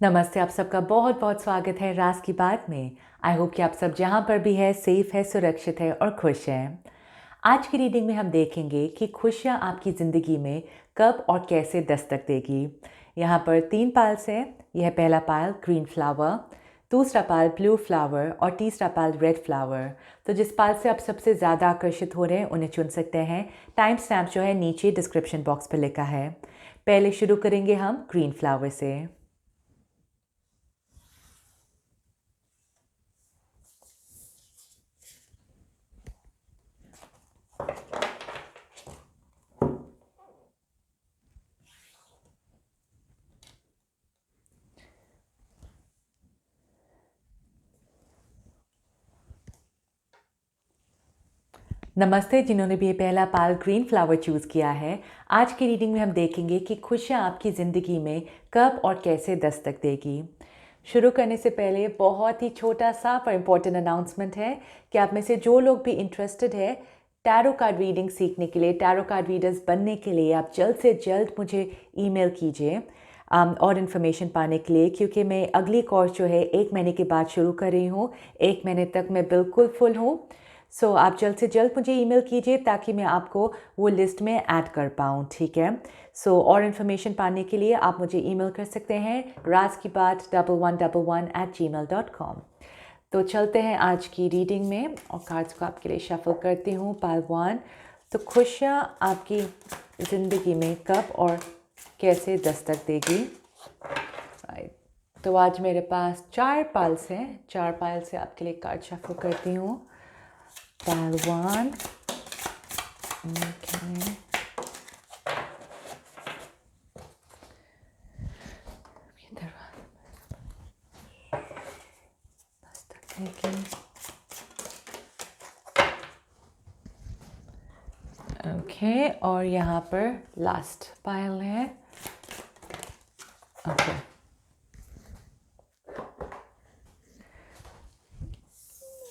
नमस्ते, आप सबका बहुत बहुत स्वागत है राज की बात में। आई होप कि आप सब जहाँ पर भी है सेफ है, सुरक्षित है और खुश हैं। आज की रीडिंग में हम देखेंगे कि खुशियाँ आपकी ज़िंदगी में कब और कैसे दस्तक देगी। यहाँ पर 3 पाल्स हैं। यह पहला पाल ग्रीन फ्लावर, दूसरा पाल ब्लू फ्लावर और तीसरा पाल रेड फ्लावर। तो जिस पाल से आप सबसे ज़्यादा आकर्षित हो रहे हैं उन्हें चुन सकते हैं। टाइम स्टैम्प जो है नीचे डिस्क्रिप्शन बॉक्स पर लिखा है। पहले शुरू करेंगे हम ग्रीन फ्लावर से। नमस्ते, जिन्होंने भी ये पहला पाल ग्रीन फ्लावर चूज़ किया है। आज की रीडिंग में हम देखेंगे कि खुशियाँ आपकी ज़िंदगी में कब और कैसे दस्तक देगी। शुरू करने से पहले बहुत ही छोटा सा पर इम्पोर्टेंट अनाउंसमेंट है कि आप में से जो लोग भी इंटरेस्टेड है टैरो कार्ड रीडिंग सीखने के लिए, टैरो कार्ड रीडर्स बनने के लिए, आप जल्द से जल्द मुझे ईमेल कीजिए और इन्फॉर्मेशन पाने के लिए, क्योंकि मैं अगली कोर्स जो है 1 महीने के बाद शुरू कर रही हूँ। 1 महीने तक मैं बिल्कुल फुल हूँ। सो आप जल्द से जल्द मुझे ईमेल कीजिए ताकि मैं आपको वो लिस्ट में ऐड कर पाऊँ, ठीक है। सो और इन्फॉर्मेशन पाने के लिए आप मुझे ईमेल कर सकते हैं razkibat1111@gmail.com। तो चलते हैं आज की रीडिंग में और कार्ड्स को आपके लिए शफल करती हूँ। पाल 1, तो खुशियाँ आपकी ज़िंदगी में कब और कैसे दस्तक देगी। राइट, तो आज मेरे पास 4 पाल्स हैं। 4 पाल से आपके लिए कार्ड शफल करती हूँ। Pile 1. Okay. ओके, और यहाँ पर लास्ट पाइल है। ओके,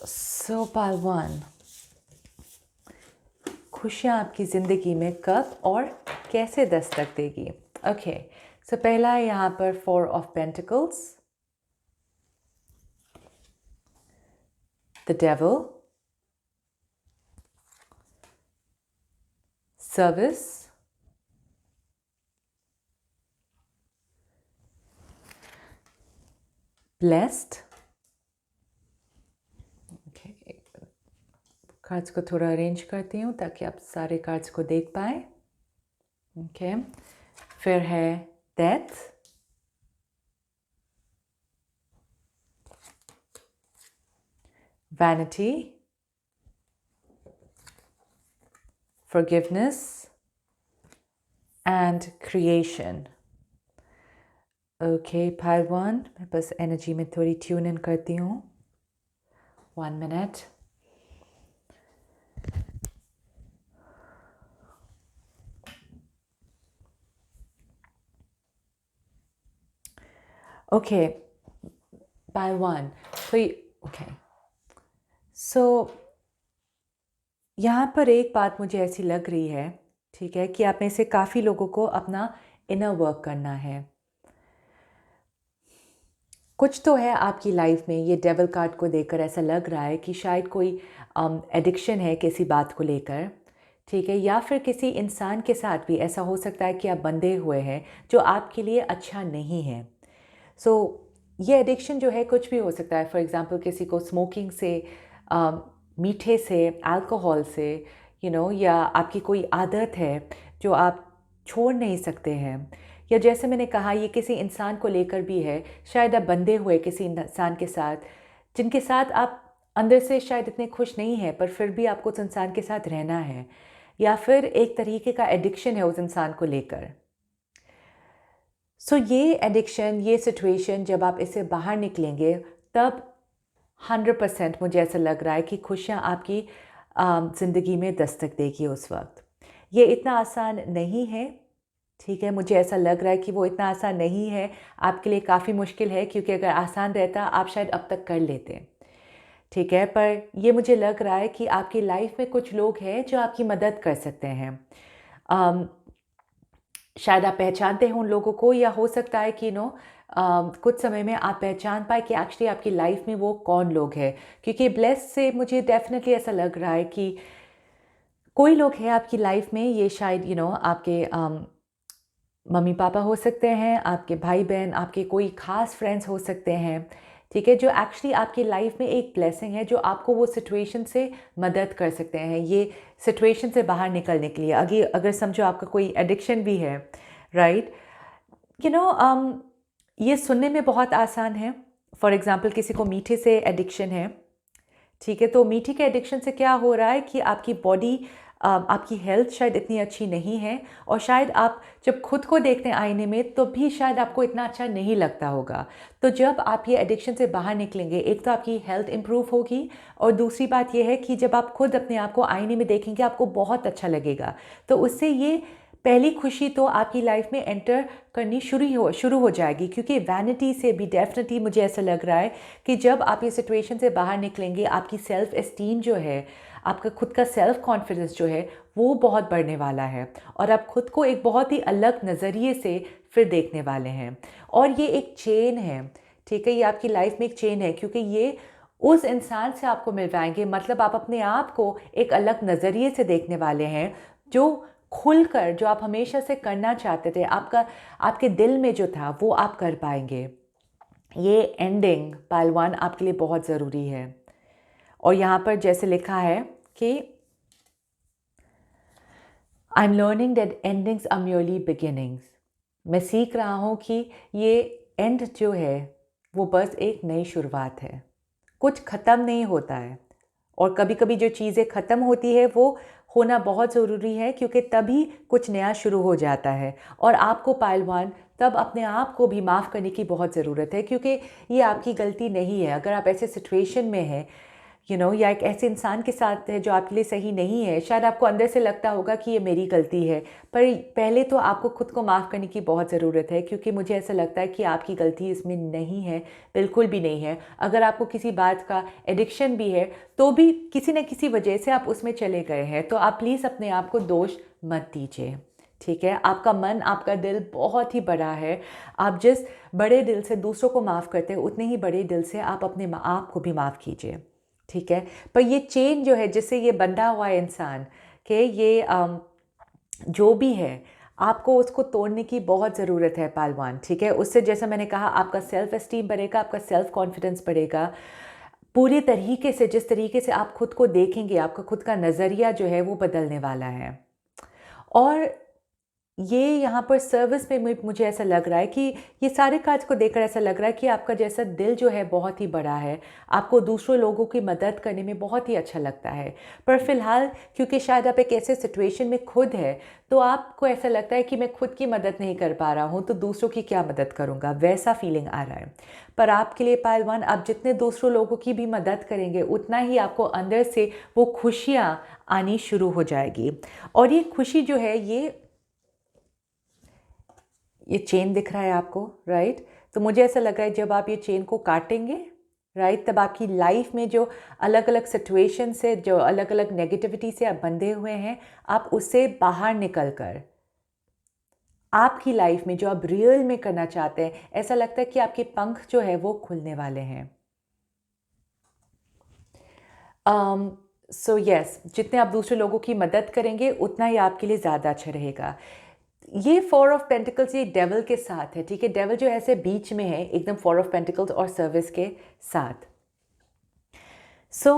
सो पाइल 1, खुशियाँ आपकी ज़िंदगी में कब और कैसे दस्तक देगी। ओके, सो पहला है यहाँ पर 4 of pentacles, the devil, service, blessed. Cards को थोड़ा अरेंज करती हूँ ताकि आप सारे कार्ड्स को देख पाए। ओके, फिर है death, vanity, forgiveness and creation. Okay, pile 1, मैं बस एनर्जी में थोड़ी ट्यून इन करती हूँ। 1 मिनट। ओके, पाइल 1, तो ओके, सो यहाँ पर एक बात मुझे ऐसी लग रही है, ठीक है, कि आप में से काफ़ी लोगों को अपना इनर वर्क करना है। कुछ तो है आपकी लाइफ में। ये डेविल कार्ड को देखकर ऐसा लग रहा है कि शायद कोई एडिक्शन है किसी बात को लेकर, ठीक है, या फिर किसी इंसान के साथ भी ऐसा हो सकता है कि आप बंधे हुए हैं जो आपके लिए अच्छा नहीं है। सो ये एडिक्शन जो है कुछ भी हो सकता है। फॉर एग्ज़ाम्पल किसी को स्मोकिंग से, मीठे से, अल्कोहल से, या आपकी कोई आदत है जो आप छोड़ नहीं सकते हैं, या जैसे मैंने कहा ये किसी इंसान को लेकर भी है। शायद आप बंधे हुए किसी इंसान के साथ जिनके साथ आप अंदर से शायद इतने खुश नहीं हैं, पर फिर भी आपको उस इंसान के साथ रहना है, या फिर एक तरीके का एडिक्शन है उस इंसान को लेकर। सो ये एडिक्शन, ये सिचुएशन, जब आप इससे बाहर निकलेंगे तब 100% मुझे ऐसा लग रहा है कि खुशियाँ आपकी ज़िंदगी में दस्तक देगी उस वक्त। ये इतना आसान नहीं है, ठीक है, मुझे ऐसा लग रहा है कि वो इतना आसान नहीं है। आपके लिए काफ़ी मुश्किल है, क्योंकि अगर आसान रहता आप शायद अब तक कर लेते, ठीक है। पर ये मुझे लग रहा है कि आपकी लाइफ में कुछ लोग हैं जो आपकी मदद कर सकते हैं। शायद आप पहचानते हैं उन लोगों को, या हो सकता है कि कुछ समय में आप पहचान पाए कि एक्चुअली आपकी लाइफ में वो कौन लोग हैं। क्योंकि ब्लेस से मुझे डेफिनेटली ऐसा लग रहा है कि कोई लोग हैं आपकी लाइफ में, ये शायद आपके मम्मी पापा हो सकते हैं, आपके भाई बहन, आपके कोई ख़ास फ्रेंड्स हो सकते हैं, ठीक है, जो एक्चुअली आपकी लाइफ में एक ब्लेसिंग है, जो आपको वो सिचुएशन से मदद कर सकते हैं ये सिचुएशन से बाहर निकलने के लिए। अगर समझो आपका कोई एडिक्शन भी है, राइट, यू नो ये सुनने में बहुत आसान है। फॉर एग्ज़ाम्पल किसी को मीठे से एडिक्शन है, ठीक है, तो मीठी के एडिक्शन से क्या हो रहा है कि आपकी बॉडी, आपकी हेल्थ शायद इतनी अच्छी नहीं है, और शायद आप जब खुद को देखते हैं आईने में तो भी शायद आपको इतना अच्छा नहीं लगता होगा। तो जब आप ये एडिक्शन से बाहर निकलेंगे, एक तो आपकी हेल्थ इम्प्रूव होगी, और दूसरी बात ये है कि जब आप खुद अपने आप को आईने में देखेंगे आपको बहुत अच्छा लगेगा। तो उससे ये पहली खुशी तो आपकी लाइफ में एंटर करनी शुरू हो जाएगी, क्योंकि वैनिटी से भी डेफिनेटली मुझे ऐसा लग रहा है कि जब आप ये सिचुएशन से बाहर निकलेंगे, आपकी सेल्फ एस्टीम जो है, आपका खुद का सेल्फ कॉन्फिडेंस जो है, वो बहुत बढ़ने वाला है, और आप खुद को एक बहुत ही अलग नज़रिए से फिर देखने वाले हैं। और ये एक चेन है, ठीक है, ये आपकी लाइफ में एक चेन है, क्योंकि ये उस इंसान से आपको मिलवाएंगे, मतलब आप अपने आप को एक अलग नज़रिए से देखने वाले हैं, जो खुलकर, जो आप हमेशा से करना चाहते थे, आपके दिल में जो था वो आप कर पाएंगे। ये एंडिंग पहलवान आपके लिए बहुत ज़रूरी है। और यहाँ पर जैसे लिखा है कि I am learning that endings are merely beginnings. मैं सीख रहा हूँ कि ये एंड जो है वो बस एक नई शुरुआत है, कुछ ख़त्म नहीं होता है। और कभी कभी जो चीज़ें ख़त्म होती है वो होना बहुत ज़रूरी है, क्योंकि तभी कुछ नया शुरू हो जाता है। और आपको पहलवान तब अपने आप को भी माफ़ करने की बहुत ज़रूरत है, क्योंकि ये आपकी गलती नहीं है। अगर आप ऐसे सिचुएशन में हैं, या एक ऐसे इंसान के साथ है जो आपके लिए सही नहीं है, शायद आपको अंदर से लगता होगा कि ये मेरी गलती है, पर पहले तो आपको खुद को माफ़ करने की बहुत ज़रूरत है, क्योंकि मुझे ऐसा लगता है कि आपकी गलती इसमें नहीं है, बिल्कुल भी नहीं है। अगर आपको किसी बात का एडिक्शन भी है तो भी किसी न किसी वजह से आप उसमें चले गए हैं, तो आप प्लीज़ अपने आप को दोष मत दीजिए, ठीक है। आपका मन, आपका दिल बहुत ही बड़ा है। आप जिस बड़े दिल से दूसरों को माफ़ करते हैं, उतने ही बड़े दिल से आप अपने आप को भी माफ़ कीजिए, ठीक है। पर ये चेन जो है जिससे ये बंधा हुआ है इंसान के, ये जो भी है, आपको उसको तोड़ने की बहुत ज़रूरत है पहलवान, ठीक है। उससे जैसा मैंने कहा, आपका सेल्फ एस्टीम बढ़ेगा, आपका सेल्फ कॉन्फिडेंस बढ़ेगा। पूरी तरीके से, जिस तरीके से आप खुद को देखेंगे, आपका खुद का नज़रिया जो है वो बदलने वाला है। और ये यहाँ पर सर्विस में मुझे ऐसा लग रहा है कि ये सारे कार्ड्स को देखकर ऐसा लग रहा है कि आपका जैसा दिल जो है बहुत ही बड़ा है, आपको दूसरों लोगों की मदद करने में बहुत ही अच्छा लगता है। पर फिलहाल क्योंकि शायद आप एक ऐसे सिचुएशन में खुद है, तो आपको ऐसा लगता है कि मैं खुद की मदद नहीं कर पा रहा हूँ तो दूसरों की क्या मदद करूँगा, वैसा फीलिंग आ रहा है। पर आपके लिए पहलवान, आप जितने दूसरों लोगों की भी मदद करेंगे, उतना ही आपको अंदर से वो खुशियाँ आनी शुरू हो जाएगी। और ये खुशी जो है, ये चेन दिख रहा है आपको, राइट। तो मुझे ऐसा लग रहा है जब आप ये चेन को काटेंगे, राइट, तब आपकी लाइफ में जो अलग अलग सिचुएशन से, जो अलग अलग नेगेटिविटी से आप बंधे हुए हैं, आप उससे बाहर निकल कर आपकी लाइफ में जो आप रियल में करना चाहते हैं, ऐसा लगता है कि आपके पंख जो है वो खुलने वाले हैं। सो यस, जितने आप दूसरे लोगों की मदद करेंगे उतना ही आपके लिए ज़्यादा अच्छा रहेगा। ये 4 ऑफ पेंटिकल्स ये डेविल के साथ है, ठीक है। डेविल जो ऐसे बीच में है एकदम 4 ऑफ पेंटिकल्स और सर्विस के साथ। सो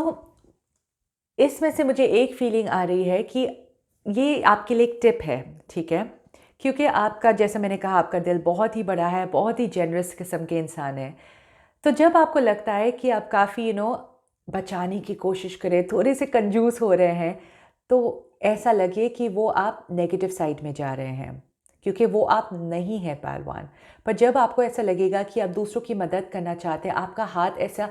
इसमें से मुझे एक फीलिंग आ रही है कि ये आपके लिए एक टिप है, ठीक है। क्योंकि आपका, जैसे मैंने कहा, आपका दिल बहुत ही बड़ा है, बहुत ही जेनरस किस्म के इंसान है। तो जब आपको लगता है कि आप काफ़ी बचाने की कोशिश करें, थोड़े से कंजूस हो रहे हैं, तो ऐसा लगे कि वो आप नेगेटिव साइड में जा रहे हैं, क्योंकि वो आप नहीं हैं पहलवान। पर जब आपको ऐसा लगेगा कि आप दूसरों की मदद करना चाहते हैं, आपका हाथ ऐसा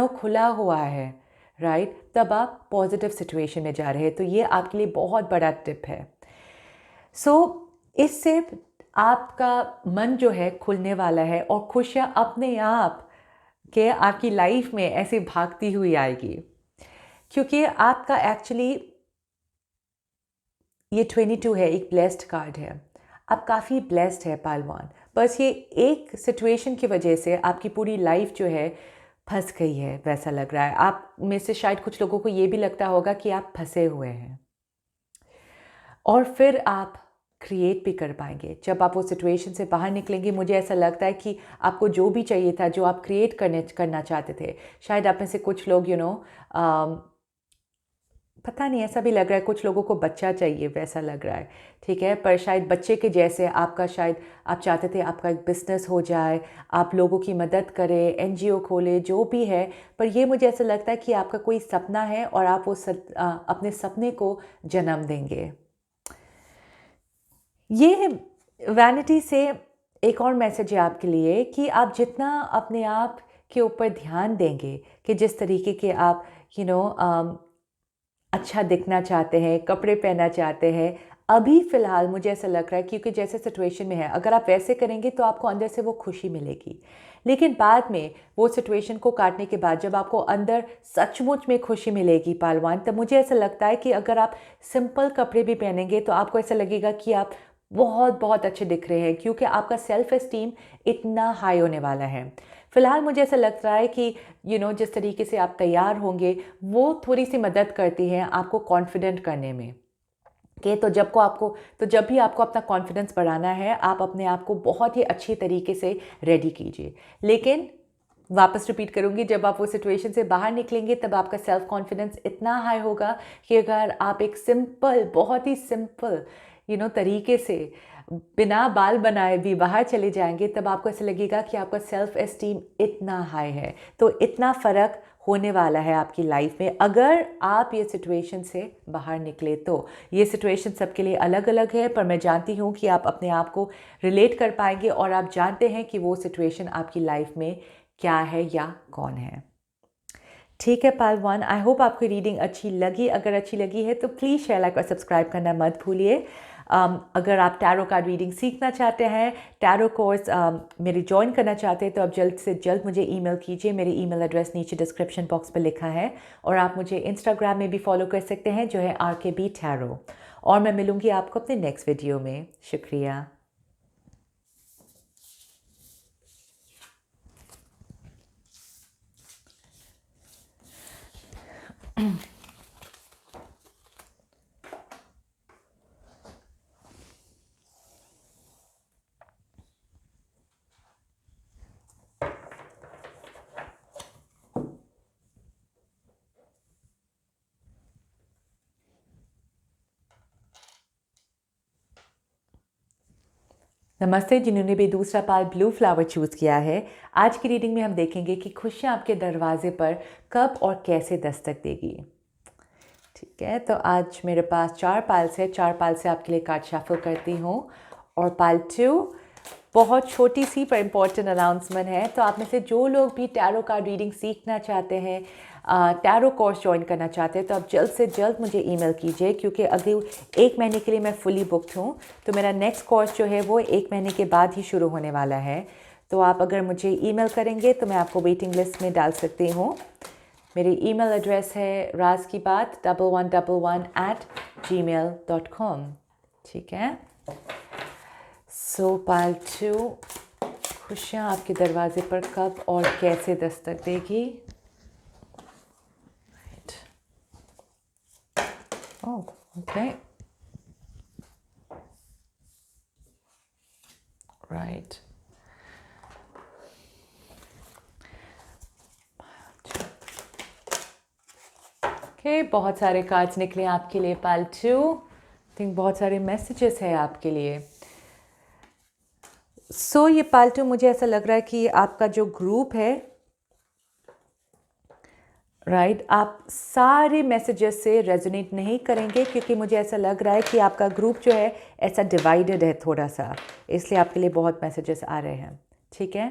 खुला हुआ है, राइट, तब आप पॉजिटिव सिचुएशन में जा रहे हैं। तो ये आपके लिए बहुत बड़ा टिप है। सो इससे आपका मन जो है खुलने वाला है, और खुशियाँ अपने आप के आपकी लाइफ में ऐसे भागती हुई आएगी, क्योंकि आपका एक्चुअली ये 22 है, एक ब्लेस्ड कार्ड है। आप काफ़ी ब्लेस्ड है पहलवान, बस ये एक सिचुएशन की वजह से आपकी पूरी लाइफ जो है फंस गई है, वैसा लग रहा है। आप में से शायद कुछ लोगों को ये भी लगता होगा कि आप फंसे हुए हैं, और फिर आप क्रिएट भी कर पाएंगे जब आप वो सिचुएशन से बाहर निकलेंगे। मुझे ऐसा लगता है कि आपको जो भी चाहिए था, जो आप क्रिएट करना चाहते थे, शायद आप में से कुछ लोग पता नहीं, ऐसा भी लग रहा है कुछ लोगों को बच्चा चाहिए, वैसा लग रहा है, ठीक है। पर शायद बच्चे के जैसे आपका, शायद आप चाहते थे आपका एक बिजनेस हो जाए, आप लोगों की मदद करें, एनजीओ खोले, जो भी है। पर ये मुझे ऐसा लगता है कि आपका कोई सपना है और आप वो अपने सपने को जन्म देंगे। ये वैनिटी से एक और मैसेज है आपके लिए कि आप जितना अपने आप के ऊपर ध्यान देंगे, कि जिस तरीके के आप यू you नो अच्छा दिखना चाहते हैं, कपड़े पहनना चाहते हैं, अभी फ़िलहाल मुझे ऐसा लग रहा है, क्योंकि जैसे सिचुएशन में है, अगर आप वैसे करेंगे तो आपको अंदर से वो खुशी मिलेगी। लेकिन बाद में वो सिचुएशन को काटने के बाद जब आपको अंदर सचमुच में खुशी मिलेगी पहलवान, तब मुझे ऐसा लगता है कि अगर आप सिंपल कपड़े भी पहनेंगे तो आपको ऐसा लगेगा कि आप बहुत बहुत अच्छे दिख रहे हैं, क्योंकि आपका सेल्फ एस्टीम इतना हाई होने वाला है। फ़िलहाल मुझे ऐसा लग रहा है कि जिस तरीके से आप तैयार होंगे, वो थोड़ी सी मदद करती है आपको कॉन्फिडेंट करने में। कि जब भी आपको अपना कॉन्फिडेंस बढ़ाना है, आप अपने आप को बहुत ही अच्छी तरीके से रेडी कीजिए। लेकिन वापस रिपीट करूँगी, जब आप वो सिचुएशन से बाहर निकलेंगे तब आपका सेल्फ कॉन्फिडेंस इतना हाई होगा कि अगर आप एक सिंपल, बहुत ही सिंपल तरीके से बिना बाल बनाए भी बाहर चले जाएंगे, तब आपको ऐसा लगेगा कि आपका सेल्फ एस्टीम इतना हाई है। तो इतना फ़र्क होने वाला है आपकी लाइफ में, अगर आप ये सिचुएशन से बाहर निकले तो। ये सिचुएशन सबके लिए अलग अलग है, पर मैं जानती हूँ कि आप अपने आप को रिलेट कर पाएंगे, और आप जानते हैं कि वो सिचुएशन आपकी लाइफ में क्या है या कौन है। ठीक है पहलवान, आई होप आपको रीडिंग अच्छी लगी। अगर अच्छी लगी है तो प्लीज़ शेयर, लाइक और सब्सक्राइब करना मत भूलिए। अगर आप टैरो कार्ड रीडिंग सीखना चाहते हैं, टैरो कोर्स मेरे ज्वाइन करना चाहते हैं, तो आप जल्द से जल्द मुझे ईमेल कीजिए। मेरी ईमेल एड्रेस नीचे डिस्क्रिप्शन बॉक्स पर लिखा है, और आप मुझे इंस्टाग्राम में भी फॉलो कर सकते हैं, जो है RKB टैरो। और मैं मिलूँगी आपको अपने नेक्स्ट वीडियो में। शुक्रिया। नमस्ते, जिन्होंने भी दूसरा पाल ब्लू फ्लावर चूज़ किया है। आज की रीडिंग में हम देखेंगे कि खुशियाँ आपके दरवाजे पर कब और कैसे दस्तक देगी। ठीक है, तो आज मेरे पास 4 पाल्स है। 4 पाल से आपके लिए कार्ड शफल करती हूँ। और पाल 2 बहुत छोटी सी पर इम्पॉर्टेंट अनाउंसमेंट है। तो आप में से जो लोग भी टैरो कार्ड रीडिंग सीखना चाहते हैं, टैरो कोर्स ज्वाइन करना चाहते हैं, तो आप जल्द से जल्द मुझे ईमेल कीजिए, क्योंकि अगले 1 महीने के लिए मैं फुली बुक्ड हूँ। तो मेरा नेक्स्ट कोर्स जो है वो 1 महीने के बाद ही शुरू होने वाला है। तो आप अगर मुझे ईमेल करेंगे तो मैं आपको वेटिंग लिस्ट में डाल सकती हूँ। मेरी ईमेल एड्रेस है razkibat1111@gmail.com। ठीक है। सो पाल 2, खुशियाँ आपके दरवाजे पर कब और कैसे दस्तक देगी। ओह, ओके, राइट। ओके, बहुत सारे कार्ड्स निकले आपके लिए पाल 2। थिंक बहुत सारे मैसेजेस हैं आपके लिए। सो ये पाल 2, मुझे ऐसा लग रहा है कि आपका जो ग्रुप है, राइट, आप सारे मैसेजेस से रेजोनेट नहीं करेंगे, क्योंकि मुझे ऐसा लग रहा है कि आपका ग्रुप जो है ऐसा डिवाइडेड है थोड़ा सा, इसलिए आपके लिए बहुत मैसेजेस आ रहे हैं। ठीक है।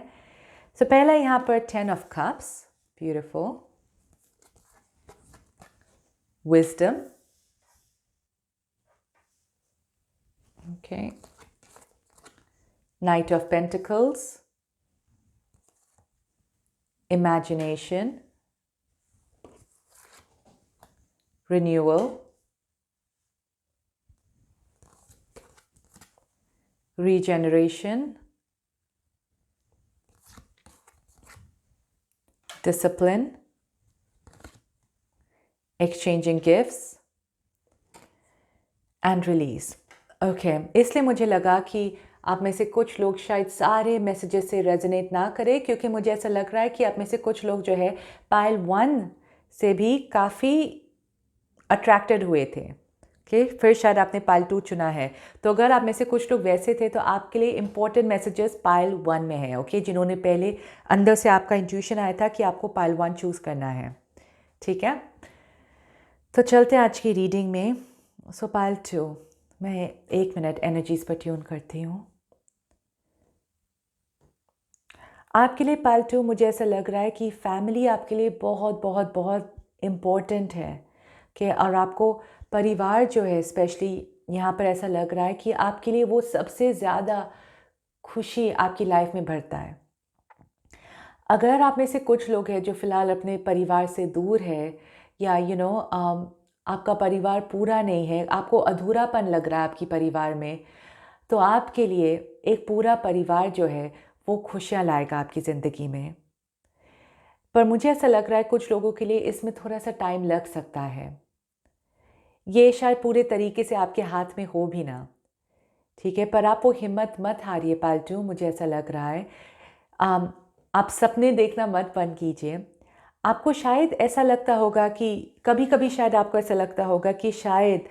सो पहला यहाँ पर 10 of cups, beautiful, wisdom, okay, night of pentacles, imagination, renewal, regeneration, discipline, exchanging gifts and release. Okay इसलिए मुझे लगा कि आप में से कुछ लोग शायद सारे मैसेजेस से रेजोनेट ना करें, क्योंकि मुझे ऐसा लग रहा है कि आप में से कुछ लोग जो है पाइल 1 से भी काफ़ी अट्रैक्टेड हुए थे। ओके फिर शायद आपने पाइल 2 चुना है। तो अगर आप में से कुछ लोग वैसे थे तो आपके लिए इंपॉर्टेंट मैसेजेस पाइल 1 में है। ओके जिन्होंने पहले अंदर से आपका इंट्यूशन आया था कि आपको पाइल 1 चूज़ करना है। ठीक है, तो चलते हैं आज की रीडिंग में। सो पाइल 2, मैं 1 मिनट एनर्जीज पर ट्यून करती हूँ। आपके लिए पाइल 2 मुझे ऐसा लग रहा है कि फैमिली आपके लिए बहुत बहुत बहुत इम्पोर्टेंट है कि, और आपको परिवार जो है स्पेशली यहाँ पर ऐसा लग रहा है कि आपके लिए वो सबसे ज़्यादा खुशी आपकी लाइफ में भरता है। अगर आप में से कुछ लोग हैं जो फ़िलहाल अपने परिवार से दूर है, या आपका परिवार पूरा नहीं है, आपको अधूरापन लग रहा है आपकी परिवार में, तो आपके लिए एक पूरा परिवार जो है वो खुशियाँ लाएगा आपकी ज़िंदगी में। पर मुझे ऐसा लग रहा है कुछ लोगों के लिए इसमें थोड़ा सा टाइम लग सकता है। ये शायद पूरे तरीके से आपके हाथ में हो भी ना। ठीक है, पर आप वो हिम्मत मत हारिए पाइल 2, मुझे ऐसा लग रहा है। आप सपने देखना मत बंद कीजिए। आपको शायद ऐसा लगता होगा कि कभी कभी शायद आपको ऐसा लगता होगा कि शायद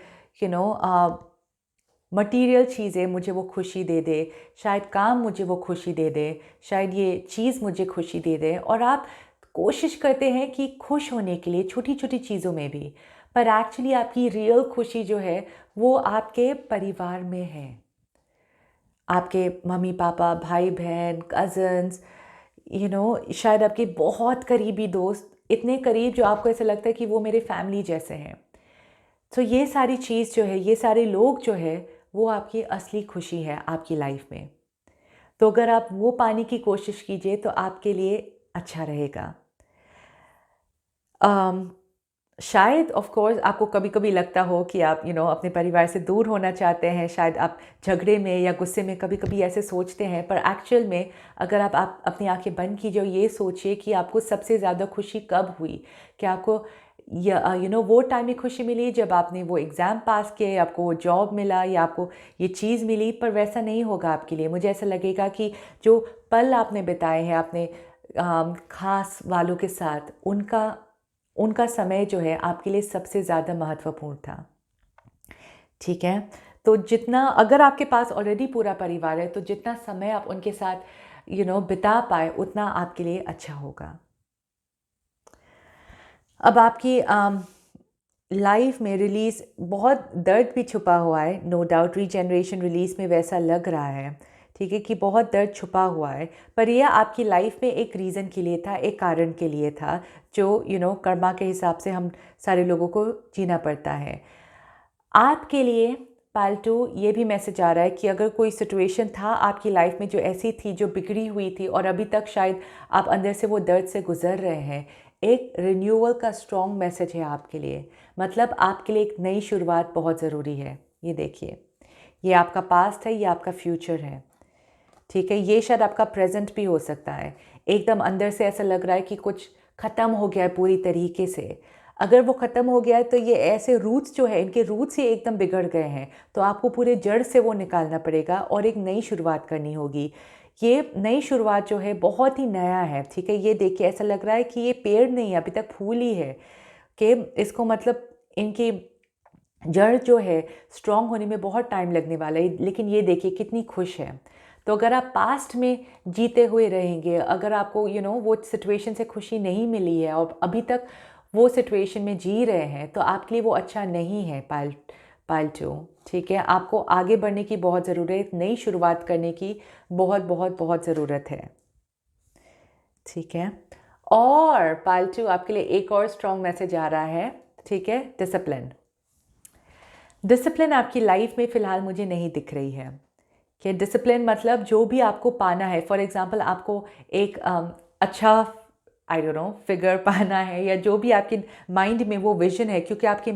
मटीरियल चीज़ें मुझे वो खुशी दे दे, शायद काम मुझे वो खुशी दे दे, शायद ये चीज़ मुझे खुशी दे दे, और आप कोशिश करते हैं कि खुश होने के लिए छोटी छोटी चीज़ों में भी, पर एक्चुअली आपकी रियल खुशी जो है वो आपके परिवार में है। आपके मम्मी पापा, भाई बहन, कज़न्स, शायद आपके बहुत करीबी दोस्त, इतने करीब जो आपको ऐसा लगता है कि वो मेरे फैमिली जैसे हैं। तो ये सारी चीज़ जो है, ये सारे लोग जो है वो आपकी असली खुशी है आपकी लाइफ में। तो अगर आप वो पाने की कोशिश कीजिए तो आपके लिए अच्छा रहेगा। शायद ऑफ कोर्स आपको कभी कभी लगता हो कि आप अपने परिवार से दूर होना चाहते हैं, शायद आप झगड़े में या गुस्से में कभी कभी ऐसे सोचते हैं, पर एक्चुअल में अगर आप अपनी आंखें बंद कीजिए और ये सोचिए कि आपको सबसे ज़्यादा खुशी कब हुई, कि आपको वो टाइम में खुशी मिली जब आपने वो एग्ज़ाम पास किए, आपको वो जॉब मिला, या आपको ये चीज़ मिली, पर वैसा नहीं होगा आपके लिए। मुझे ऐसा लगेगा कि जो पल आपने बिताए हैं अपने ख़ास वालों के साथ, उनका समय जो है आपके लिए सबसे ज़्यादा महत्वपूर्ण था। ठीक है, तो जितना, अगर आपके पास ऑलरेडी पूरा परिवार है, तो जितना समय आप उनके साथ बिता पाए उतना आपके लिए अच्छा होगा। अब आपकी लाइफ में रिलीज़ बहुत दर्द भी छुपा हुआ है, नो डाउट। रीजनरेशन रिलीज़ में वैसा लग रहा है, ठीक है, कि बहुत दर्द छुपा हुआ है, पर यह आपकी लाइफ में एक रीज़न के लिए था, एक कारण के लिए था, जो कर्मा के हिसाब से हम सारे लोगों को जीना पड़ता है। आपके लिए पाइल 2 ये भी मैसेज आ रहा है कि अगर कोई सिचुएशन था आपकी लाइफ में जो ऐसी थी, जो बिगड़ी हुई थी, और अभी तक शायद आप अंदर से वो दर्द से गुजर रहे हैं, एक रिन्यूअल का स्ट्रॉन्ग मैसेज है आपके लिए। मतलब आपके लिए एक नई शुरुआत बहुत ज़रूरी है। ये देखिए, ये आपका पास्ट है, ये आपका फ्यूचर है। ठीक है, ये शायद आपका प्रेजेंट भी हो सकता है। एकदम अंदर से ऐसा लग रहा है कि कुछ ख़त्म हो गया है पूरी तरीके से। अगर वो ख़त्म हो गया है तो ये ऐसे रूट्स जो है, इनके रूट्स ही एकदम बिगड़ गए हैं, तो आपको पूरे जड़ से वो निकालना पड़ेगा और एक नई शुरुआत करनी होगी। ये नई शुरुआत जो है बहुत ही नया है। ठीक है, ये देखिए, ऐसा लग रहा है कि ये पेड़ नहीं है, अभी तक फूल ही है, कि इसको मतलब इनकी जड़ जो है स्ट्रॉन्ग होने में बहुत टाइम लगने वाला है। लेकिन ये देखिए कितनी खुश है। तो अगर आप पास्ट में जीते हुए रहेंगे, अगर आपको वो सिचुएशन से खुशी नहीं मिली है और अभी तक वो सिचुएशन में जी रहे हैं, तो आपके लिए वो अच्छा नहीं है पाइल 2। ठीक है, आपको आगे बढ़ने की बहुत ज़रूरत, नई शुरुआत करने की बहुत बहुत बहुत ज़रूरत है। ठीक है, और पाइल 2 आपके लिए एक और स्ट्रॉन्ग मैसेज आ रहा है। ठीक है, डिसिप्लिन आपकी लाइफ में फ़िलहाल मुझे नहीं दिख रही है। कि डिसिप्लिन मतलब जो भी आपको पाना है, फॉर एग्ज़ाम्पल आपको एक अच्छा आई डोंट नो फिगर पाना है, या जो भी आपके माइंड में वो विजन है, क्योंकि आपकी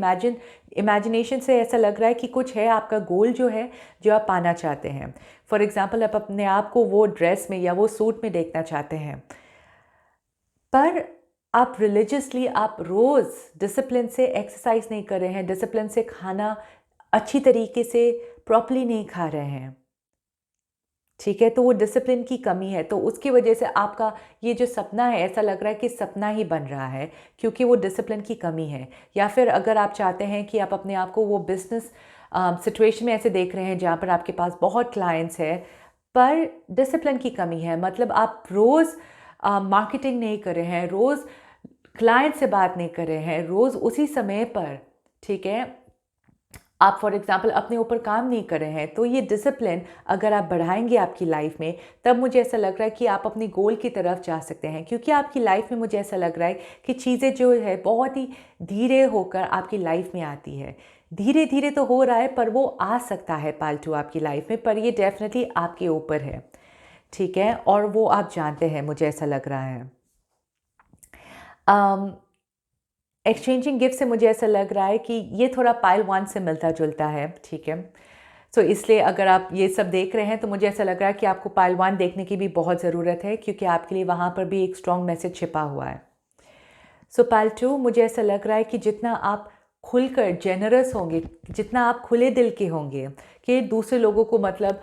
इमेजिनेशन से ऐसा लग रहा है कि कुछ है आपका गोल जो है, जो आप पाना चाहते हैं। फॉर एग्ज़ाम्पल, आप अपने आप को वो ड्रेस में या वो सूट में देखना चाहते हैं, पर आप रिलीजियसली आप रोज़ डिसिप्लिन से एक्सरसाइज नहीं कर रहे हैं, डिसिप्लिन से खाना अच्छी तरीके से प्रॉपरली नहीं खा रहे हैं, ठीक है, तो वो डिसिप्लिन की कमी है। तो उसकी वजह से आपका ये जो सपना है, ऐसा लग रहा है कि सपना ही बन रहा है, क्योंकि वो डिसिप्लिन की कमी है। या फिर अगर आप चाहते हैं कि आप अपने आप को वो बिजनेस सिचुएशन में ऐसे देख रहे हैं जहाँ पर आपके पास बहुत क्लाइंट्स है, पर डिसिप्लिन की कमी है, मतलब आप रोज़ मार्केटिंग नहीं कर रहे हैं, रोज़ क्लाइंट से बात नहीं कर रहे हैं, रोज़ उसी समय पर, ठीक है, आप फॉर एग्ज़ाम्पल अपने ऊपर काम नहीं कर रहे हैं, तो ये डिसिप्लिन अगर आप बढ़ाएंगे आपकी लाइफ में, तब मुझे ऐसा लग रहा है कि आप अपनी गोल की तरफ जा सकते हैं। क्योंकि आपकी लाइफ में मुझे ऐसा लग रहा है कि चीज़ें जो है बहुत ही धीरे होकर आपकी लाइफ में आती है। धीरे धीरे तो हो रहा है, पर वो आ सकता है पालतू आपकी लाइफ में, पर ये डेफिनेटली आपके ऊपर है, ठीक है, और वो आप जानते हैं, मुझे ऐसा लग रहा है। एक्सचेंजिंग गिफ्ट से मुझे ऐसा लग रहा है कि ये थोड़ा पाइल वन से मिलता जुलता है, ठीक है। सो इसलिए अगर आप ये सब देख रहे हैं, तो मुझे ऐसा लग रहा है कि आपको पाइल वन देखने की भी बहुत ज़रूरत है, क्योंकि आपके लिए वहाँ पर भी एक स्ट्रॉन्ग मैसेज छिपा हुआ है। सो पाइल टू, मुझे ऐसा लग रहा है कि जितना आप खुलकर जेनरस होंगे, जितना आप खुले दिल के होंगे, कि दूसरे लोगों को मतलब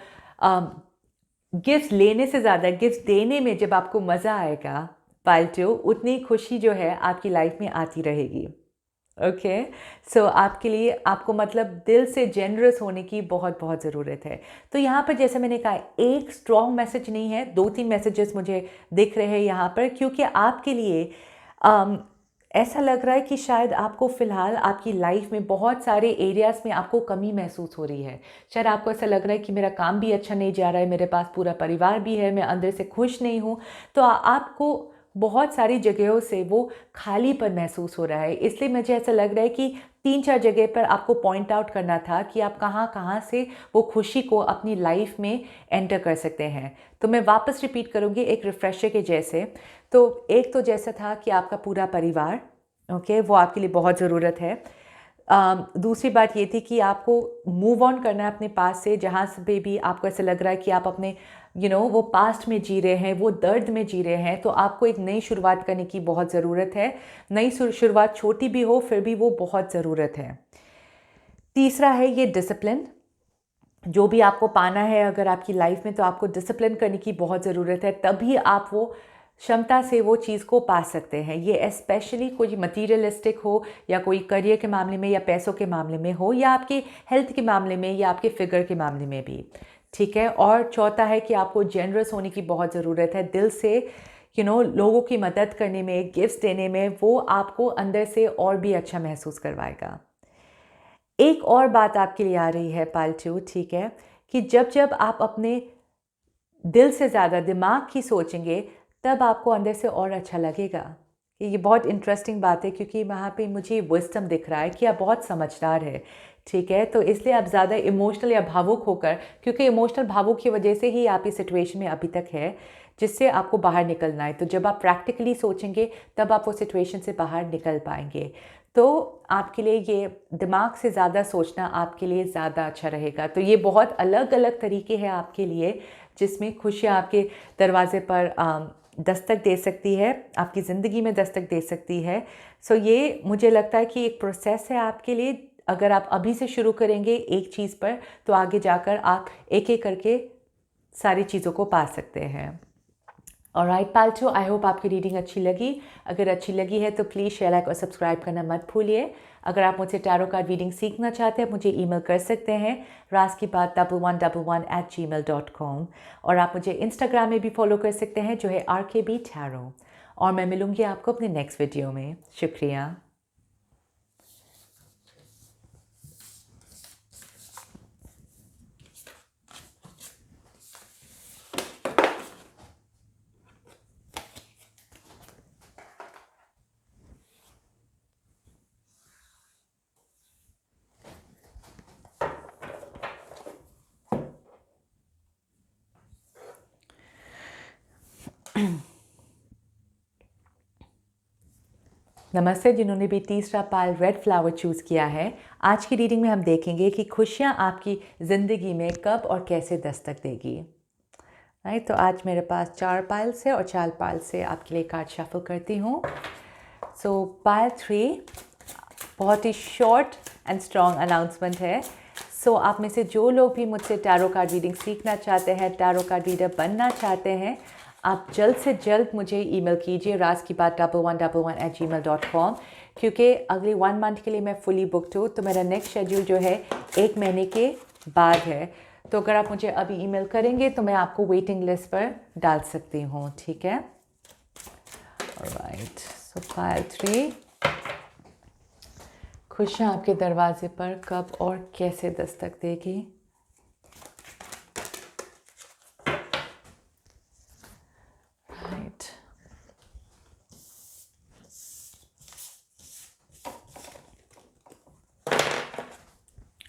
गिफ्ट लेने से ज़्यादा गिफ्ट देने में जब आपको मज़ा आएगा पालतू, उतनी खुशी जो है आपकी लाइफ में आती रहेगी। ओके, सो आपके लिए आपको मतलब दिल से जेनरस होने की बहुत बहुत ज़रूरत है। तो यहाँ पर जैसे मैंने कहा, एक स्ट्रॉन्ग मैसेज नहीं है, 2-3 मैसेजेस मुझे दिख रहे हैं यहाँ पर, क्योंकि आपके लिए अम, ऐसा लग रहा है कि शायद आपको फ़िलहाल आपकी लाइफ में बहुत सारे एरियाज़ में आपको कमी महसूस हो रही है। शायद आपको ऐसा लग रहा है कि मेरा काम भी अच्छा नहीं जा रहा है, मेरे पास पूरा परिवार भी है, मैं अंदर से खुश नहीं हूँ। तो आपको बहुत सारी जगहों से वो खालीपन महसूस हो रहा है। इसलिए मुझे ऐसा लग रहा है कि 3-4 जगह पर आपको पॉइंट आउट करना था कि आप कहाँ-कहाँ से वो खुशी को अपनी लाइफ में एंटर कर सकते हैं। तो मैं वापस रिपीट करूँगी एक रिफ्रेशर के जैसे। तो एक तो जैसा था कि आपका पूरा परिवार, ओके, वो आपके लिए बहुत ज़रूरत है। दूसरी बात ये थी कि आपको मूव ऑन करना है अपने पास से, जहाँ से भी आपको ऐसा लग रहा है कि आप अपने वो पास्ट में जी रहे हैं, वो दर्द में जी रहे हैं, तो आपको एक नई शुरुआत करने की बहुत ज़रूरत है। नई शुरुआत छोटी भी हो, फिर भी वो बहुत ज़रूरत है। तीसरा है ये डिसिप्लिन, जो भी आपको पाना है अगर आपकी लाइफ में, तो आपको डिसिप्लिन करने की बहुत ज़रूरत है, तभी आप वो क्षमता से वो चीज़ को पा सकते हैं। ये स्पेशली कोई मटीरियलिस्टिक हो, या कोई करियर के मामले में, या पैसों के मामले में हो, या आपके हेल्थ के मामले में, या आपके फिगर के मामले में भी, ठीक है। और चौथा है कि आपको जेनरस होने की बहुत ज़रूरत है, दिल से लोगों की मदद करने में, गिफ्ट्स देने में, वो आपको अंदर से और भी अच्छा महसूस करवाएगा। एक और बात आपके लिए आ रही है पालतू, ठीक है, कि जब जब आप अपने दिल से ज़्यादा दिमाग की सोचेंगे, तब आपको अंदर से और अच्छा लगेगा। ये बहुत इंटरेस्टिंग बात है, क्योंकि वहाँ पे मुझे विज़डम दिख रहा है कि आप बहुत समझदार हैं, ठीक है। तो इसलिए आप ज़्यादा इमोशनल या भावुक होकर, क्योंकि इमोशनल भावुक की वजह से ही आप इस सिचुएशन में अभी तक है, जिससे आपको बाहर निकलना है। तो जब आप प्रैक्टिकली सोचेंगे, तब आप वो सिचुएशन से बाहर निकल पाएंगे। तो आपके लिए ये दिमाग से ज़्यादा सोचना आपके लिए ज़्यादा अच्छा रहेगा। तो ये बहुत अलग अलग तरीके हैं आपके लिए, जिसमें खुशियाँ आपके दरवाज़े पर दस्तक दे सकती है, आपकी ज़िंदगी में दस्तक दे सकती है। सो ये मुझे लगता है कि एक प्रोसेस है आपके लिए। अगर आप अभी से शुरू करेंगे एक चीज़ पर, तो आगे जाकर आप एक एक करके सारी चीज़ों को पा सकते हैं। ऑलराइट पालतू, आई होप आपकी रीडिंग अच्छी लगी। अगर अच्छी लगी है तो प्लीज़ शेयर, लाइक और सब्सक्राइब करना मत भूलिए। अगर आप मुझसे टैरो कार्ड रीडिंग सीखना चाहते हैं, मुझे ईमेल कर सकते हैं raskibhat1111@gmail.com, और आप मुझे इंस्टाग्राम में भी फॉलो कर सकते हैं, जो है RKB Tarot। और मैं मिलूँगी आपको अपने नेक्स्ट वीडियो में। शुक्रिया। नमस्ते जिन्होंने भी तीसरा पाल रेड फ्लावर चूज़ किया है। आज की रीडिंग में हम देखेंगे कि खुशियाँ आपकी ज़िंदगी में कब और कैसे दस्तक देगी। राइट, तो आज मेरे पास 4 पाल से और 4 पाल से आपके लिए कार्ड शफल करती हूँ। सो पाल 3 बहुत ही शॉर्ट एंड स्ट्रॉन्ग अनाउंसमेंट है। सो आप में से जो लोग भी मुझसे टैरो कार्ड रीडिंग सीखना चाहते हैं, टैरो कार्ड रीडर बनना चाहते हैं, आप जल्द से जल्द मुझे ईमेल कीजिए raazkibaat1111@gmail.com, क्योंकि अगले 1 मंथ के लिए मैं फुली बुकड हूँ। तो मेरा नेक्स्ट शेड्यूल जो है 1 महीने के बाद है। तो अगर आप मुझे अभी ईमेल करेंगे तो मैं आपको वेटिंग लिस्ट पर डाल सकती हूँ, ठीक है। ऑलराइट, सो पाइल 3, खुशियाँ आपके दरवाजे पर कब और कैसे दस्तक देगी। राइट,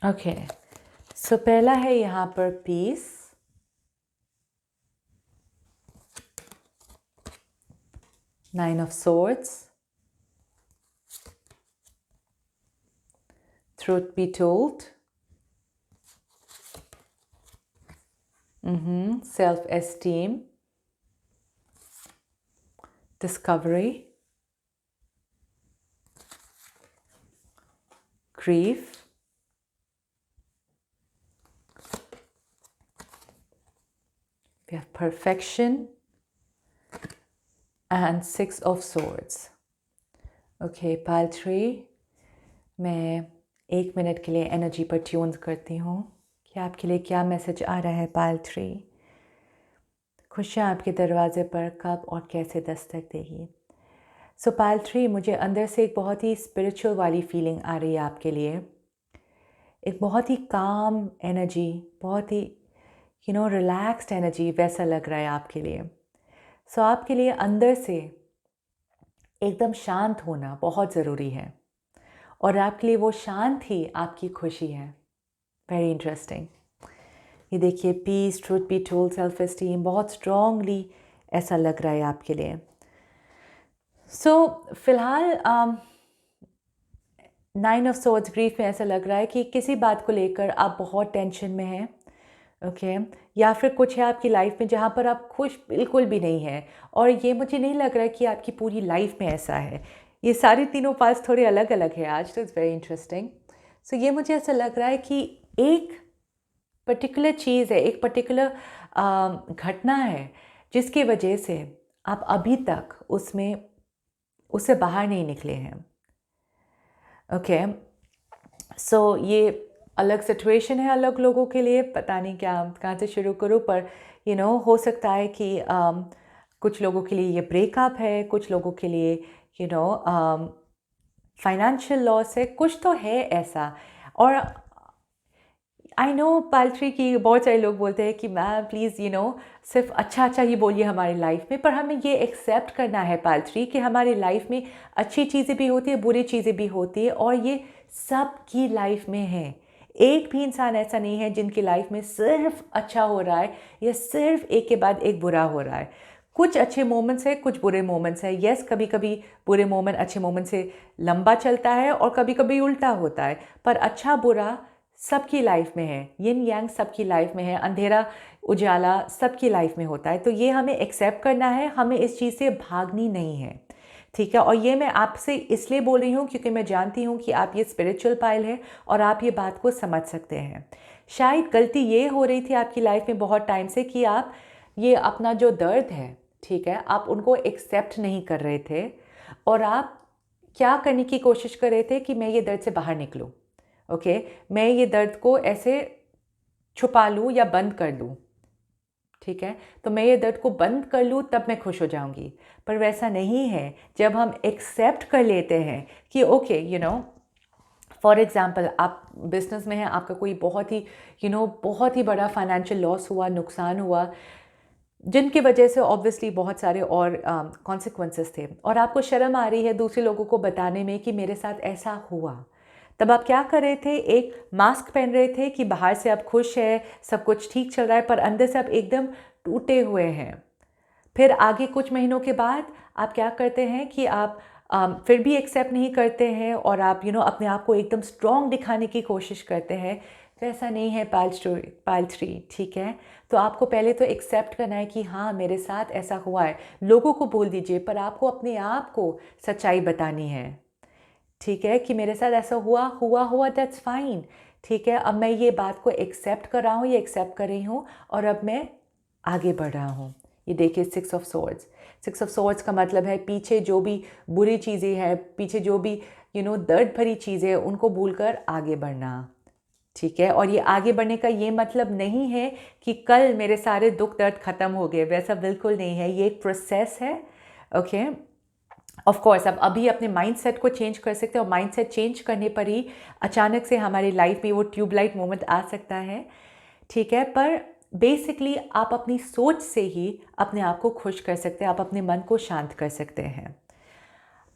ओके, सो पहला है यहाँ पर peace, nine of swords, truth be told, self-esteem, discovery, grief, we have perfection and 6 of swords. Okay, pile 3, मैं 1 मिनट के लिए एनर्जी पर ट्यून करती हूँ कि आपके लिए क्या मैसेज आ रहा है। पाइल 3, खुशियाँ आपके दरवाजे पर कब और कैसे दस्तक देगी। सो पाइल 3, मुझे अंदर से एक बहुत ही स्पिरिचुअल वाली फीलिंग आ रही है आपके लिए। एक बहुत ही काम एनर्जी, बहुत ही रिलैक्स्ड एनर्जी, वैसा लग रहा है आपके लिए। सो आपके लिए अंदर से एकदम शांत होना बहुत ज़रूरी है, और आपके लिए वो शांत ही आपकी खुशी है। Very interesting. ये देखिए, peace, truth be told, self esteem, बहुत स्ट्रॉन्गली ऐसा लग रहा है आपके लिए। सो फिलहाल 9 ऑफ सोर्ड्स, ग्रीफ में ऐसा लग रहा है कि किसी बात को लेकर आप बहुत टेंशन में हैं, ओके, या फिर कुछ है आपकी लाइफ में जहाँ पर आप खुश बिल्कुल भी नहीं हैं। और ये मुझे नहीं लग रहा है कि आपकी पूरी लाइफ में ऐसा है। ये सारे तीनों पास थोड़े अलग अलग है आज, तो इट्स वेरी इंटरेस्टिंग। सो ये मुझे ऐसा लग रहा है कि एक पर्टिकुलर चीज़ है, एक पर्टिकुलर घटना है जिसकी वजह से आप अभी तक उससे बाहर नहीं निकले हैं। ओके, सो ये अलग सिचुएशन है अलग लोगों के लिए, पता नहीं कहाँ से शुरू करूँ, पर हो सकता है कि कुछ लोगों के लिए ये ब्रेकअप है, कुछ लोगों के लिए फाइनेंशियल लॉस है, कुछ तो है ऐसा। और आई नो पाल्ट्री की बहुत सारे लोग बोलते हैं कि मैम प्लीज़ सिर्फ अच्छा ही बोलिए हमारी लाइफ में, पर हमें ये एक्सेप्ट करना है पाल्ट्री कि हमारी लाइफ में अच्छी चीज़ें भी होती है, बुरी चीज़ें भी होती है, और ये सबकी लाइफ में है। एक भी इंसान ऐसा नहीं है जिनकी लाइफ में सिर्फ अच्छा हो रहा है या सिर्फ एक के बाद एक बुरा हो रहा है। कुछ अच्छे मोमेंट्स है, कुछ बुरे मोमेंट्स है। यस, कभी कभी बुरे मोमेंट अच्छे मोमेंट से लंबा चलता है और कभी कभी उल्टा होता है, पर अच्छा बुरा सबकी लाइफ में है, यिन यांग सबकी लाइफ में है, अंधेरा उजाला सबकी लाइफ में होता है। तो ये हमें एक्सेप्ट करना है, हमें इस चीज़ से भागनी नहीं है, ठीक है। और ये मैं आपसे इसलिए बोल रही हूँ क्योंकि मैं जानती हूँ कि आप ये स्पिरिचुअल पाइल है और आप ये बात को समझ सकते हैं। शायद गलती ये हो रही थी आपकी लाइफ में बहुत टाइम से कि आप ये अपना जो दर्द है, ठीक है, आप उनको एक्सेप्ट नहीं कर रहे थे, और आप क्या करने की कोशिश कर रहे थे कि मैं ये दर्द से बाहर निकलूँ, ओके, मैं ये दर्द को ऐसे छुपा लूँ या बंद कर दूँ, ठीक है, तो मैं ये दर्द को बंद कर लूँ तब मैं खुश हो जाऊँगी। पर वैसा नहीं है। जब हम एक्सेप्ट कर लेते हैं कि ओके, फॉर एग्ज़ाम्पल आप बिजनेस में हैं, आपका कोई बहुत ही बहुत ही बड़ा फाइनेंशियल लॉस हुआ, नुकसान हुआ, जिनकी वजह से ऑब्वियसली बहुत सारे और कॉन्सिक्वेंसेस थे, और आपको शर्म आ रही है दूसरे लोगों को बताने में कि मेरे साथ ऐसा हुआ। तब आप क्या कर रहे थे? एक मास्क पहन रहे थे कि बाहर से आप खुश है, सब कुछ ठीक चल रहा है, पर अंदर से आप एकदम टूटे हुए हैं। फिर आगे कुछ महीनों के बाद आप क्या करते हैं कि आप फिर भी एक्सेप्ट नहीं करते हैं और आप अपने आप को एकदम स्ट्रॉन्ग दिखाने की कोशिश करते हैं, वैसा नहीं है पाइल थ्री। ठीक है, तो आपको पहले तो एक्सेप्ट करना है कि हाँ मेरे साथ ऐसा हुआ है। लोगों को बोल दीजिए, पर आपको अपने आप को सच्चाई बतानी है। ठीक है, कि मेरे साथ ऐसा हुआ, दैट्स फाइन। ठीक है, अब मैं ये बात को एक्सेप्ट कर रहा हूँ, ये एक्सेप्ट कर रही हूँ और अब मैं आगे बढ़ रहा हूँ। ये देखिए, 6 ऑफ सोर्ड्स का मतलब है पीछे जो भी बुरी चीज़ें हैं, पीछे जो भी दर्द भरी चीज़ें, उनको भूलकर आगे बढ़ना। ठीक है, और ये आगे बढ़ने का ये मतलब नहीं है कि कल मेरे सारे दुख दर्द ख़त्म हो गए, वैसा बिल्कुल नहीं है। ये एक प्रोसेस है। ओके, ऑफ कोर्स अब अभी अपने माइंडसेट को चेंज कर सकते हैं और माइंडसेट चेंज करने पर ही अचानक से हमारी लाइफ में वो ट्यूबलाइट मोमेंट आ सकता है। ठीक है, पर बेसिकली आप अपनी सोच से ही अपने आप को खुश कर सकते हैं, आप अपने मन को शांत कर सकते हैं।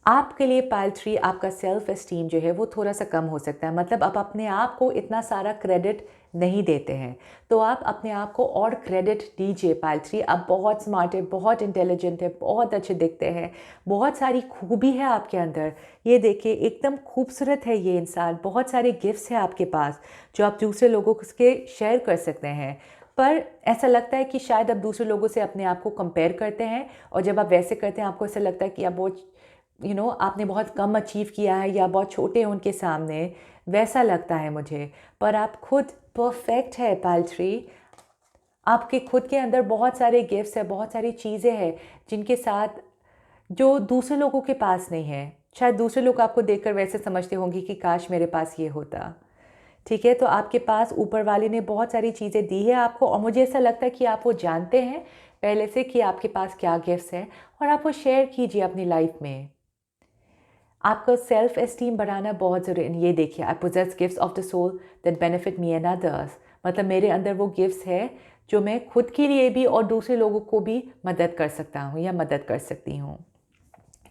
आपके लिए पाइल थ्री, आपका सेल्फ एस्टीम जो है वो थोड़ा सा कम हो सकता है, मतलब आप अपने आप को इतना सारा क्रेडिट नहीं देते हैं, तो आप अपने आप को और क्रेडिट दीजिए। पाइल थ्री, आप बहुत स्मार्ट है, बहुत इंटेलिजेंट है, बहुत अच्छे दिखते हैं, बहुत सारी खूबी है आपके अंदर। ये देखिए, एकदम खूबसूरत है ये इंसान, बहुत सारे गिफ्ट्स हैं आपके पास जो आप दूसरे लोगों के शेयर कर सकते हैं। पर ऐसा लगता है कि शायद आप दूसरे लोगों से अपने आप को कंपेयर करते हैं, और जब आप वैसे करते हैं आपको ऐसा लगता है कि आप बहुत आपने बहुत कम अचीव किया है या बहुत छोटे हैं उनके सामने, वैसा लगता है मुझे। पर आप खुद परफेक्ट है पाइल थ्री। आपके खुद के अंदर बहुत सारे गिफ्ट्स है, बहुत सारी चीज़ें हैं जिनके साथ जो दूसरे लोगों के पास नहीं है। शायद दूसरे लोग आपको देखकर वैसे समझते होंगे कि काश मेरे पास ये होता। ठीक है, तो आपके पास ऊपर वाले ने बहुत सारी चीज़ें दी है आपको, और मुझे ऐसा लगता है कि आप वो जानते हैं पहले से कि आपके पास क्या गिफ्ट्स हैं, और आप वो शेयर कीजिए अपनी लाइफ में। आपका सेल्फ एस्टीम बढ़ाना बहुत ज़रूरी है। ये देखिए, I possess gifts of the soul that benefit me and others, मतलब मेरे अंदर वो गिफ्ट्स है जो मैं खुद के लिए भी और दूसरे लोगों को भी मदद कर सकता हूँ या मदद कर सकती हूँ।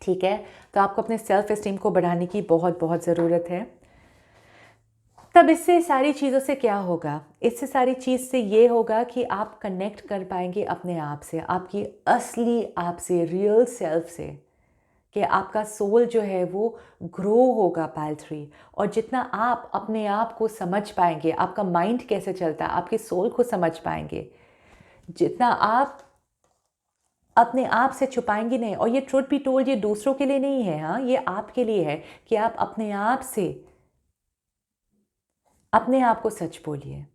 ठीक है, तो आपको अपने सेल्फ एस्टीम को बढ़ाने की बहुत बहुत ज़रूरत है। तब इससे सारी चीज़ों से क्या होगा? इससे सारी चीज़ से ये होगा कि आप कनेक्ट कर पाएंगे अपने आप से, आपकी असली आप से, रियल सेल्फ से, कि आपका सोल जो है वो ग्रो होगा पाइल थ्री। और जितना आप अपने आप को समझ पाएंगे, आपका माइंड कैसे चलता है, आपके सोल को समझ पाएंगे, जितना आप अपने आप से छुपाएंगे नहीं। और ये ट्रुथ बी टोल्ड, ये दूसरों के लिए नहीं है, हाँ, ये आपके लिए है कि आप अपने आप से अपने आप को सच बोलिए।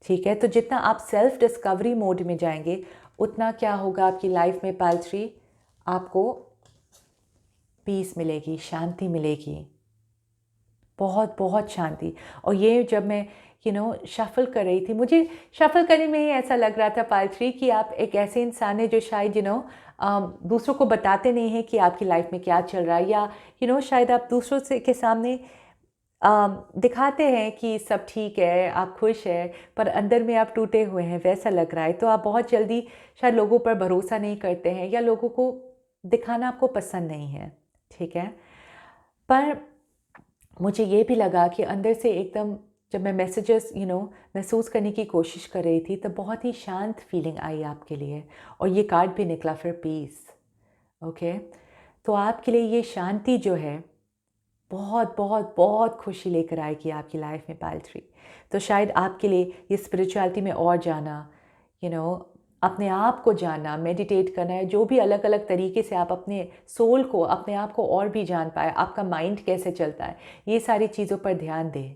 ठीक है, तो जितना आप सेल्फ डिस्कवरी मोड में जाएंगे, उतना क्या होगा आपकी लाइफ में पाइल थ्री, आपको पीस मिलेगी, शांति मिलेगी, बहुत बहुत शांति। और ये जब मैं शफल कर रही थी, मुझे शफल करने में ही ऐसा लग रहा था पाइल थ्री कि आप एक ऐसे इंसान है जो शायद दूसरों को बताते नहीं हैं कि आपकी लाइफ में क्या चल रहा है, या शायद आप दूसरों से के सामने दिखाते हैं कि सब ठीक है, आप खुश हैं, पर अंदर में आप टूटे हुए हैं, वैसा लग रहा है। तो आप बहुत जल्दी शायद लोगों पर भरोसा नहीं करते हैं, या लोगों को दिखाना आपको पसंद नहीं है। ठीक है, पर मुझे ये भी लगा कि अंदर से एकदम, जब मैं मैसेजेस महसूस करने की कोशिश कर रही थी, तब बहुत ही शांत फीलिंग आई आपके लिए, और ये कार्ड भी निकला फिर पीस। ओके, तो आपके लिए ये शांति जो है बहुत बहुत बहुत खुशी लेकर आएगी आपकी लाइफ में पाइल थ्री। तो शायद आपके लिए ये स्पिरिचुअलिटी में और जाना, अपने आप को जानना, मेडिटेट करना है, जो भी अलग अलग तरीके से आप अपने सोल को, अपने आप को और भी जान पाए, आपका माइंड कैसे चलता है, ये सारी चीज़ों पर ध्यान दें,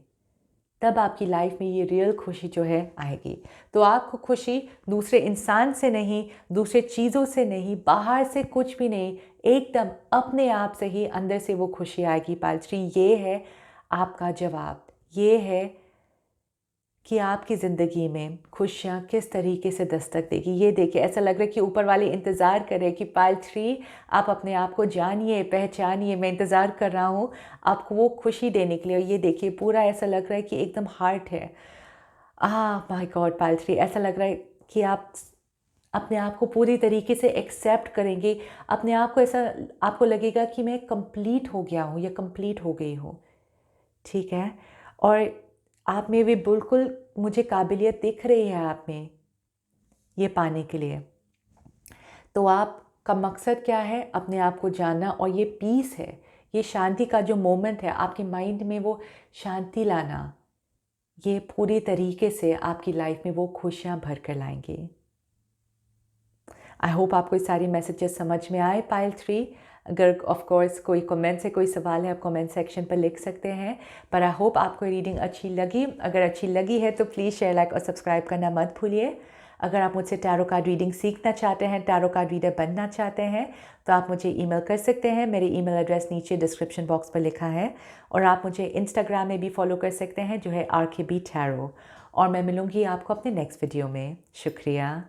तब आपकी लाइफ में ये रियल खुशी जो है आएगी। तो आपको खुशी दूसरे इंसान से नहीं, दूसरे चीज़ों से नहीं, बाहर से कुछ भी नहीं, एकदम अपने आप से ही अंदर से वो खुशी आएगी पाइल थ्री। ये है आपका जवाब, ये है कि आपकी ज़िंदगी में खुशियाँ किस तरीके से दस्तक देगी। ये देखिए, ऐसा लग रहा है कि ऊपर वाले इंतज़ार कर रहे हैं कि पाइल थ्री, आप अपने आप को जानिए, पहचानिए, मैं इंतज़ार कर रहा हूँ आपको वो खुशी देने के लिए। और ये देखिए, पूरा ऐसा लग रहा है कि एकदम हार्ट है। माय गॉड पाइल थ्री, ऐसा लग रहा है कि आप अपने आप को पूरी तरीके से एक्सेप्ट करेंगे, अपने आप को ऐसा आपको लगेगा कि मैं कंप्लीट हो गया हूँ या कंप्लीट हो गई हूँ। ठीक है, और आप में भी बिल्कुल मुझे काबिलियत दिख रही है आप में ये पाने के लिए। तो आप का मकसद क्या है? अपने आप को जानना, और ये पीस है, ये शांति का जो मोमेंट है, आपके माइंड में वो शांति लाना, ये पूरी तरीके से आपकी लाइफ में वो खुशियाँ भर कर लाएंगी। आई होप आपको ये सारी मैसेजेस समझ में आए। पाइल 3, अगर ऑफ कोर्स कोई कमेंट से कोई सवाल है, आप कमेंट सेक्शन पर लिख सकते हैं। पर आई होप आपको रीडिंग अच्छी लगी। अगर अच्छी लगी है तो प्लीज़ शेयर, लाइक और सब्सक्राइब करना मत भूलिए। अगर आप मुझसे टैरो कार्ड रीडिंग सीखना चाहते हैं, टैरो कार्ड रीडर बनना चाहते हैं, तो आप मुझे ईमेल कर सकते हैं। मेरी ईमेल एड्रेस नीचे डिस्क्रिप्शन बॉक्स पर लिखा है। और आप मुझे इंस्टाग्राम में भी फॉलो कर सकते हैं, जो है RKB Tarot। और मैं मिलूँगी आपको अपने नेक्स्ट वीडियो में। शुक्रिया।